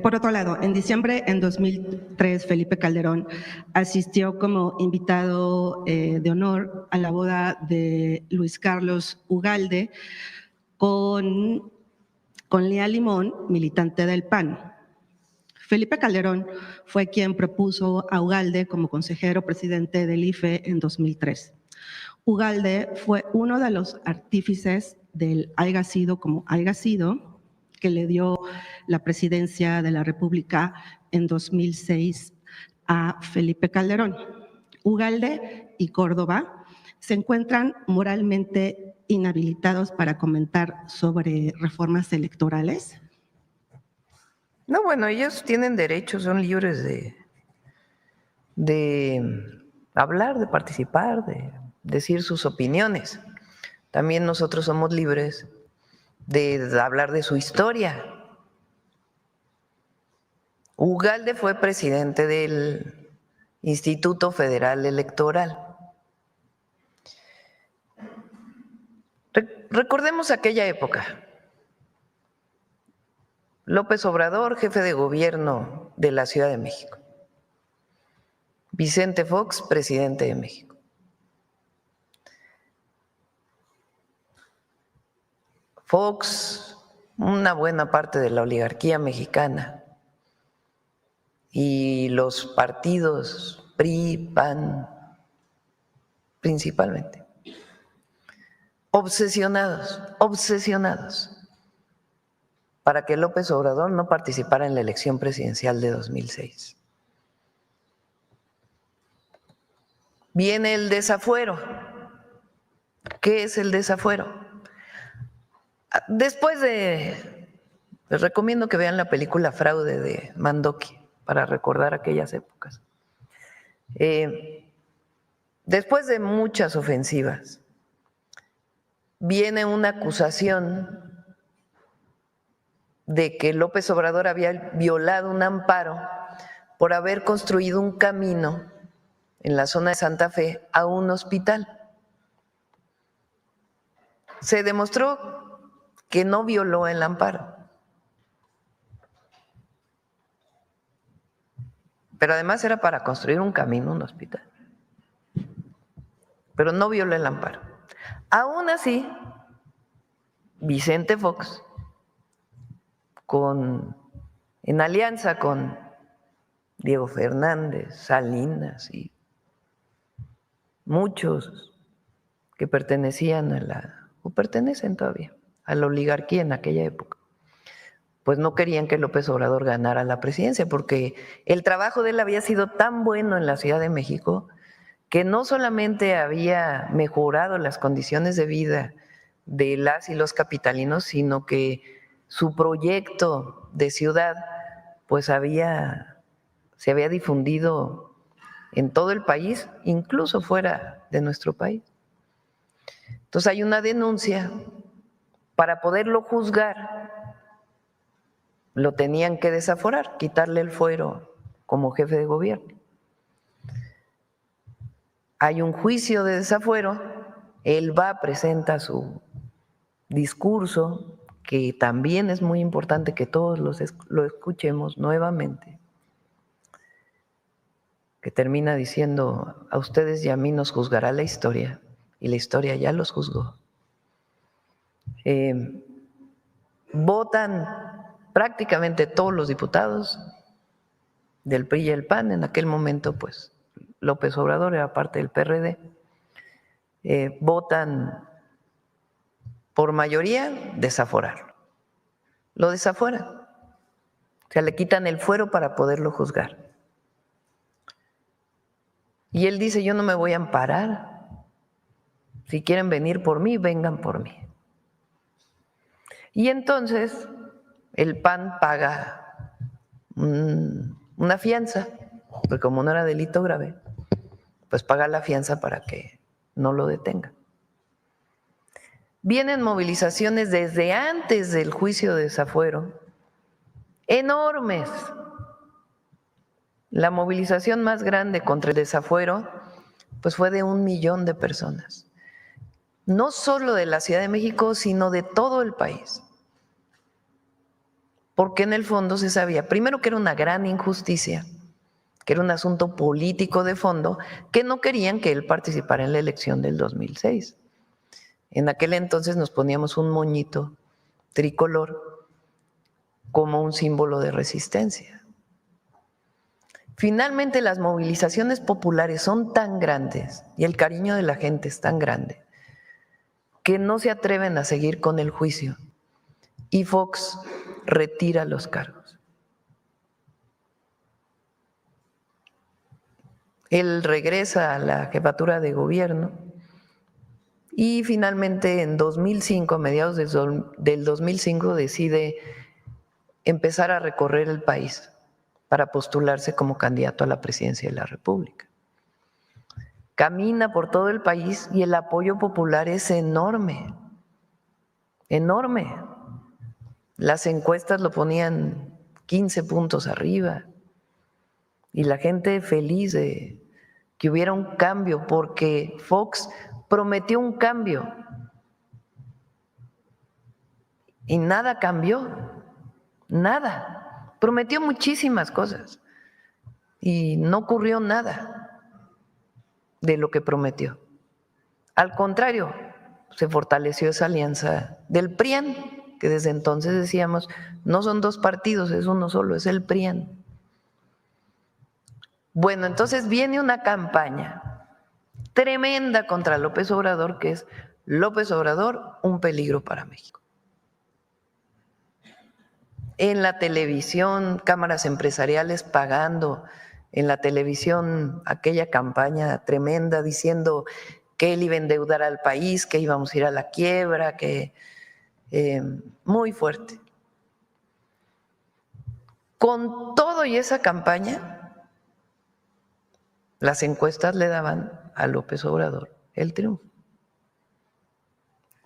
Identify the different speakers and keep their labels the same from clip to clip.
Speaker 1: Por otro lado, en diciembre en 2003, Felipe Calderón asistió como invitado de honor a la boda de Luis Carlos Ugalde con Lía Limón, militante del PAN. Felipe Calderón fue quien propuso a Ugalde como consejero presidente del IFE en 2003. Ugalde fue uno de los artífices del haiga sido como haiga sido, que le dio la presidencia de la República en 2006 a Felipe Calderón. Ugalde y Córdoba se encuentran moralmente inhabilitados para comentar sobre reformas electorales.
Speaker 2: No, bueno, ellos tienen derecho, son libres de hablar, de participar, de decir sus opiniones. También nosotros somos libres de hablar de su historia. Ugalde fue presidente del Instituto Federal Electoral. Recordemos aquella época. López Obrador, jefe de gobierno de la Ciudad de México. Vicente Fox, presidente de México. Fox, una buena parte de la oligarquía mexicana y los partidos PRI, PAN, principalmente, obsesionados para que López Obrador no participara en la elección presidencial de 2006. Viene el desafuero. ¿Qué es el desafuero? Les recomiendo que vean la película Fraude de Mandoki para recordar aquellas épocas. Después de muchas ofensivas, viene una acusación de que López Obrador había violado un amparo por haber construido un camino en la zona de Santa Fe a un hospital. Se demostró que no violó el amparo, pero además era para construir un camino, un hospital, pero no violó el amparo. Aún así, Vicente Fox, en alianza con Diego Fernández, Salinas y muchos que pertenecían o pertenecen todavía a la oligarquía en aquella época, pues no querían que López Obrador ganara la presidencia, porque el trabajo de él había sido tan bueno en la Ciudad de México que no solamente había mejorado las condiciones de vida de las y los capitalinos, sino que su proyecto de ciudad pues se había difundido en todo el país, incluso fuera de nuestro país. Entonces hay una denuncia. Para poderlo juzgar, lo tenían que desaforar, quitarle el fuero como jefe de gobierno. Hay un juicio de desafuero, él presenta su discurso, que también es muy importante que todos lo escuchemos nuevamente, que termina diciendo: a ustedes y a mí nos juzgará la historia, y la historia ya los juzgó. Votan prácticamente todos los diputados del PRI y el PAN. En aquel momento, pues, López Obrador era parte del PRD. Votan por mayoría desaforarlo. Lo desaforan. O sea, le quitan el fuero para poderlo juzgar. Y él dice: yo no me voy a amparar. Si quieren venir por mí, vengan por mí. Y entonces el PAN paga una fianza, porque como no era delito grave, pues paga la fianza para que no lo detengan. Vienen movilizaciones desde antes del juicio de desafuero, enormes. La movilización más grande contra el desafuero pues fue de 1 millón de personas, no solo de la Ciudad de México, sino de todo el país. porque en el fondo se sabía, primero, que era una gran injusticia, que era un asunto político de fondo, que no querían que él participara en la elección del 2006. En aquel entonces nos poníamos un moñito tricolor como un símbolo de resistencia. Finalmente, las movilizaciones populares son tan grandes y el cariño de la gente es tan grande que no se atreven a seguir con el juicio y Fox retira los cargos. Él regresa a la jefatura de gobierno y finalmente en 2005, a mediados del 2005, decide empezar a recorrer el país para postularse como candidato a la presidencia de la República. Camina por todo el país y el apoyo popular es enorme, enorme. Las encuestas lo ponían 15 puntos arriba y la gente feliz de que hubiera un cambio, porque Fox prometió un cambio y nada cambió, nada. Prometió muchísimas cosas y no ocurrió nada de lo que prometió. Al contrario, se fortaleció esa alianza del PRIAN, que desde entonces decíamos, no son dos partidos, es uno solo, es el PRIAN. Bueno, entonces viene una campaña tremenda contra López Obrador, que es López Obrador, un peligro para México. En la televisión, cámaras empresariales pagando en la televisión aquella campaña tremenda diciendo que él iba a endeudar al país, que íbamos a ir a la quiebra, que muy fuerte. Con todo y esa campaña, las encuestas le daban a López Obrador el triunfo.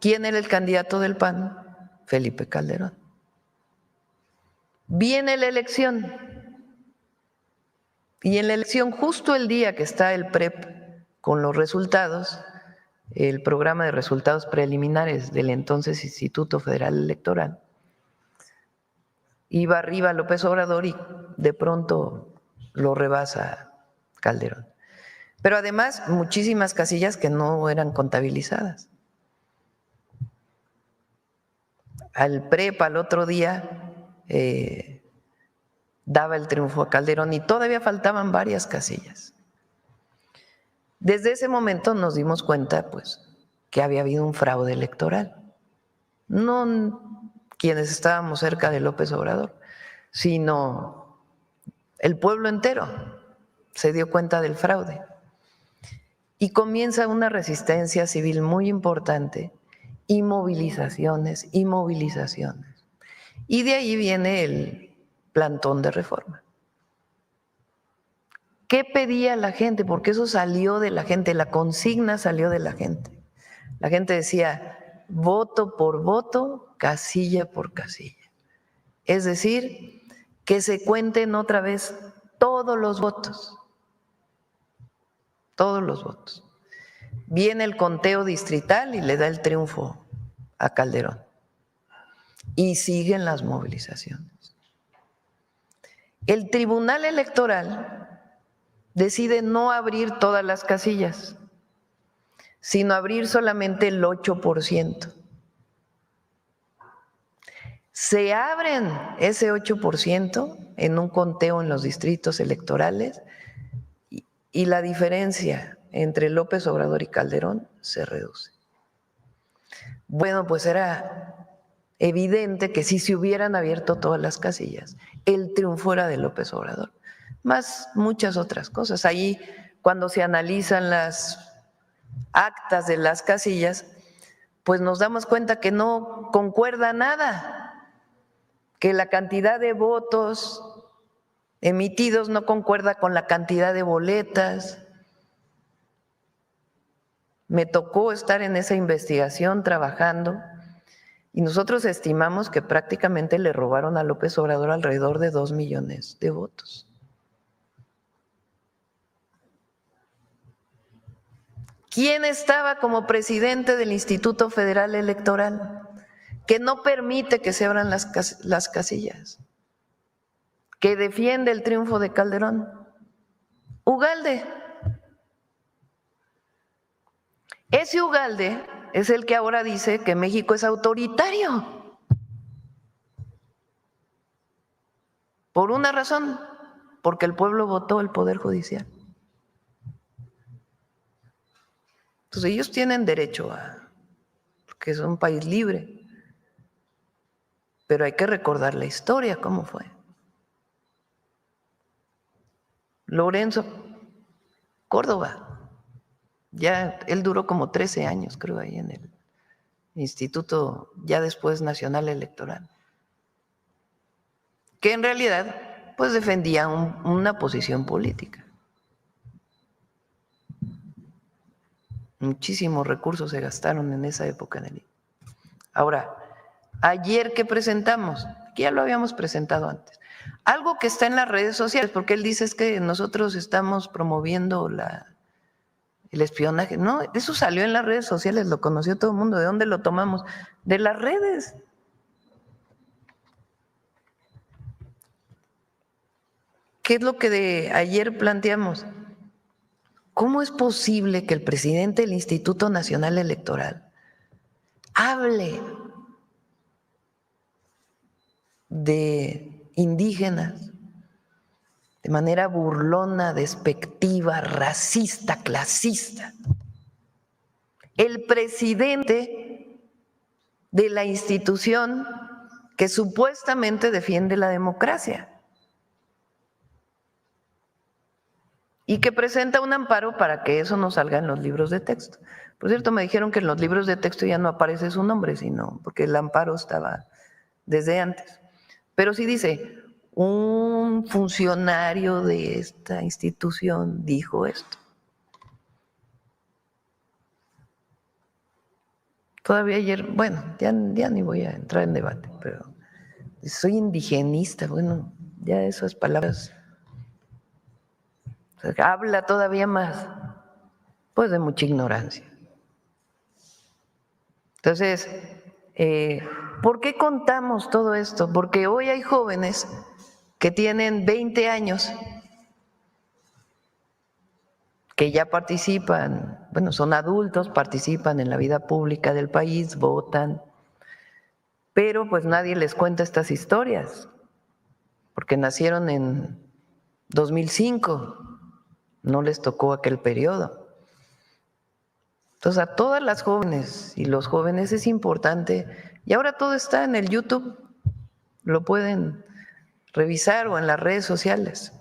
Speaker 2: ¿Quién era el candidato del PAN? Felipe Calderón. Viene la elección y en la elección, justo el día que está el PREP con los resultados, el programa de resultados preliminares del entonces Instituto Federal Electoral, iba arriba López Obrador y de pronto lo rebasa Calderón. Pero además muchísimas casillas que no eran contabilizadas. Al PREP al otro día daba el triunfo a Calderón y todavía faltaban varias casillas. Desde ese momento nos dimos cuenta, pues, que había habido un fraude electoral. No quienes estábamos cerca de López Obrador, sino el pueblo entero se dio cuenta del fraude. Y comienza una resistencia civil muy importante y movilizaciones y movilizaciones. Y de ahí viene el plantón de reforma. ¿Qué pedía la gente? Porque eso salió de la gente, la consigna salió de la gente. La gente decía, voto por voto, casilla por casilla. Es decir, que se cuenten otra vez todos los votos. Todos los votos. Viene el conteo distrital y le da el triunfo a Calderón. Y siguen las movilizaciones. El Tribunal Electoral decide no abrir todas las casillas, sino abrir solamente el 8%. Se abren ese 8% en un conteo en los distritos electorales y la diferencia entre López Obrador y Calderón se reduce. Bueno, pues era evidente que si se hubieran abierto todas las casillas, el triunfo era de López Obrador, más muchas otras cosas. Ahí, cuando se analizan las actas de las casillas, pues nos damos cuenta que no concuerda nada, que la cantidad de votos emitidos no concuerda con la cantidad de boletas. Me tocó estar en esa investigación trabajando y nosotros estimamos que prácticamente le robaron a López Obrador alrededor de 2 millones de votos. ¿Quién estaba como presidente del Instituto Federal Electoral? que no permite que se abran las casillas, que defiende el triunfo de Calderón. Ugalde. Ese Ugalde es el que ahora dice que México es autoritario. Por una razón, porque el pueblo votó el Poder Judicial. Entonces ellos tienen derecho porque es un país libre, pero hay que recordar la historia, cómo fue. Lorenzo Córdoba, ya él duró como 13 años, creo, ahí en el Instituto, ya después Nacional Electoral, que en realidad pues defendía una posición política. Muchísimos recursos se gastaron en esa época. Ahora, ayer que presentamos, que ya lo habíamos presentado antes, algo que está en las redes sociales, porque él dice es que nosotros estamos promoviendo el espionaje. No, eso salió en las redes sociales, lo conoció todo el mundo. ¿De dónde lo tomamos? De las redes. ¿Qué es lo que ayer planteamos? ¿Cómo es posible que el presidente del Instituto Nacional Electoral hable de indígenas de manera burlona, despectiva, racista, clasista? El presidente de la institución que supuestamente defiende la democracia y que presenta un amparo para que eso no salga en los libros de texto. Por cierto, me dijeron que en los libros de texto ya no aparece su nombre, sino porque el amparo estaba desde antes. Pero sí dice, un funcionario de esta institución dijo esto. Todavía ayer, bueno, ya ni voy a entrar en debate, pero soy indigenista, bueno, ya esas palabras, o sea, habla todavía más, pues de mucha ignorancia. Entonces, ¿por qué contamos todo esto? Porque hoy hay jóvenes que tienen 20 años, que ya participan, bueno, son adultos, participan en la vida pública del país, votan, pero pues nadie les cuenta estas historias, porque nacieron en 2005, no les tocó aquel periodo. Entonces, a todas las jóvenes y los jóvenes es importante, y ahora todo está en el YouTube, lo pueden revisar o en las redes sociales.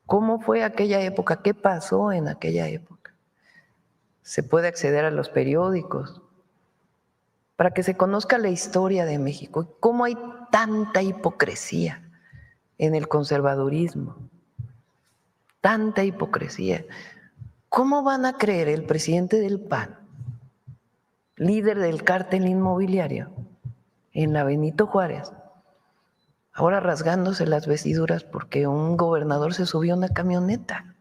Speaker 2: ¿Cómo fue aquella época? ¿Qué pasó en aquella época? Se puede acceder a los periódicos para que se conozca la historia de México. ¿Cómo hay tanta hipocresía en el conservadurismo? Tanta hipocresía. ¿Cómo van a creer el presidente del PAN, líder del cártel inmobiliario en la Benito Juárez, ahora rasgándose las vestiduras porque un gobernador se subió a una camioneta?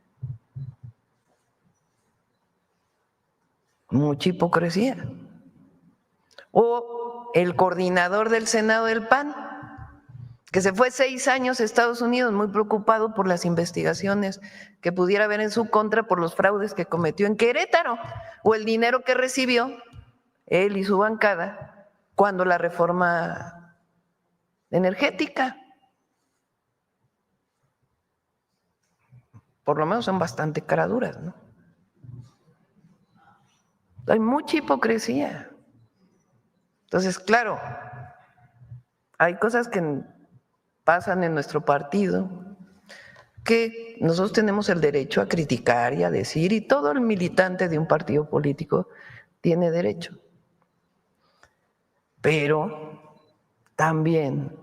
Speaker 2: Mucha hipocresía. O el coordinador del Senado del PAN, que se fue 6 años a Estados Unidos muy preocupado por las investigaciones que pudiera haber en su contra por los fraudes que cometió en Querétaro o el dinero que recibió él y su bancada cuando la reforma energética. Por lo menos son bastante caraduras, ¿no? Hay mucha hipocresía. Entonces, claro, hay cosas que pasan en nuestro partido que nosotros tenemos el derecho a criticar y a decir, y todo el militante de un partido político tiene derecho. Pero también,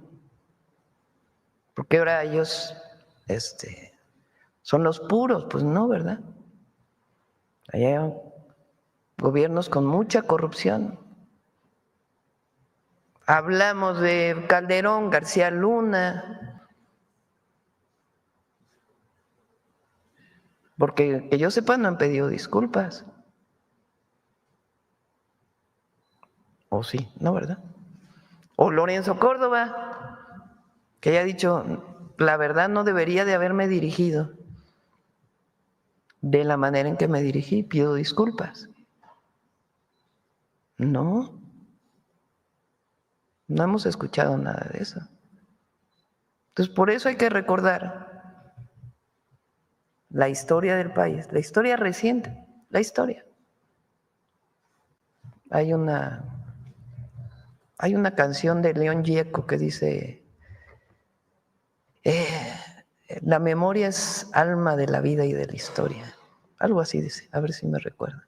Speaker 2: porque ahora ellos son los puros, pues no, ¿verdad? Hay gobiernos con mucha corrupción. Hablamos de Calderón, García Luna, porque que yo sepa no han pedido disculpas. ¿O sí? ¿No, verdad? O Lorenzo Córdoba, que haya dicho, la verdad no debería de haberme dirigido de la manera en que me dirigí, pido disculpas. No, no hemos escuchado nada de eso. Entonces, por eso hay que recordar la historia del país, la historia reciente, la historia. Hay una canción de León Gieco que dice, la memoria es alma de la vida y de la historia. Algo así dice, a ver si me recuerda.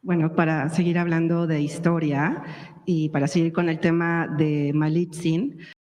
Speaker 1: Bueno, para seguir hablando de historia y para seguir con el tema de Malitzin,